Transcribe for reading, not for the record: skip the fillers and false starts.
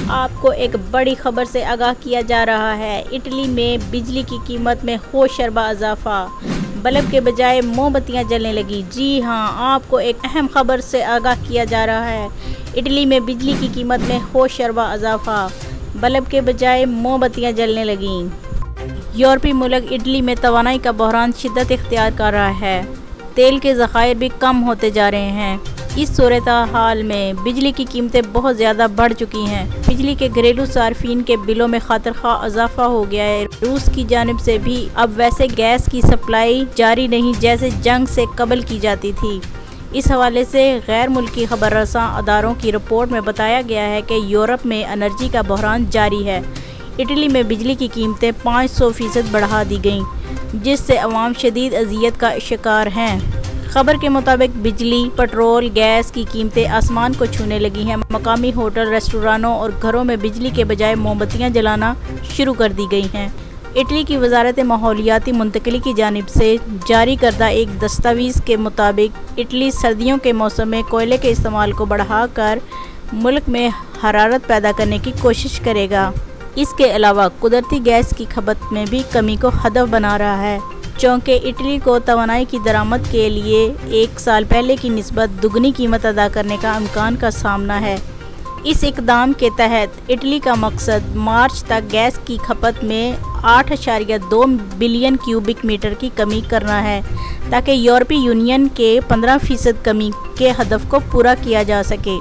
آپ کو ایک بڑی خبر سے آگاہ کیا جا رہا ہے۔ اٹلی میں بجلی کی قیمت میں ہوش شربا اضافہ، بلب کے بجائے موم بتیاں جلنے لگیں۔ جی ہاں، آپ کو ایک اہم خبر سے آگاہ کیا جا رہا ہے۔ اٹلی میں بجلی کی قیمت میں ہوش شربا اضافہ، بلب کے بجائے موم بتیاں جلنے لگیں۔ یورپی ملک اٹلی میں توانائی کا بحران شدت اختیار کر رہا ہے۔ تیل کے ذخائر بھی کم ہوتے جا رہے ہیں۔ اس صورتحال میں بجلی کی قیمتیں بہت زیادہ بڑھ چکی ہیں۔ بجلی کے گھریلو صارفین کے بلوں میں خاطر خواہ اضافہ ہو گیا ہے۔ روس کی جانب سے بھی اب ویسے گیس کی سپلائی جاری نہیں جیسے جنگ سے قبل کی جاتی تھی۔ اس حوالے سے غیر ملکی خبر رساں اداروں کی رپورٹ میں بتایا گیا ہے کہ یورپ میں انرجی کا بحران جاری ہے۔ اٹلی میں بجلی کی قیمتیں 500% بڑھا دی گئیں، جس سے عوام شدید اذیت کا شکار ہیں۔ خبر کے مطابق بجلی، پٹرول، گیس کی قیمتیں آسمان کو چھونے لگی ہیں۔ مقامی ہوٹل، ریستورانوں اور گھروں میں بجلی کے بجائے موم بتیاں جلانا شروع کر دی گئی ہیں۔ اٹلی کی وزارت ماحولیاتی منتقلی کی جانب سے جاری کردہ ایک دستاویز کے مطابق اٹلی سردیوں کے موسم میں کوئلے کے استعمال کو بڑھا کر ملک میں حرارت پیدا کرنے کی کوشش کرے گا۔ اس کے علاوہ قدرتی گیس کی کھپت میں بھی کمی کو ہدف بنا رہا ہے، چونکہ اٹلی کو توانائی کی درآمد کے لیے ایک سال پہلے کی نسبت دگنی قیمت ادا کرنے کا امکان کا سامنا ہے۔ اس اقدام کے تحت اٹلی کا مقصد مارچ تک گیس کی کھپت میں 8.2 بلین کیوبک میٹر کی کمی کرنا ہے، تاکہ یورپی یونین کے 15% کمی کے ہدف کو پورا کیا جا سکے۔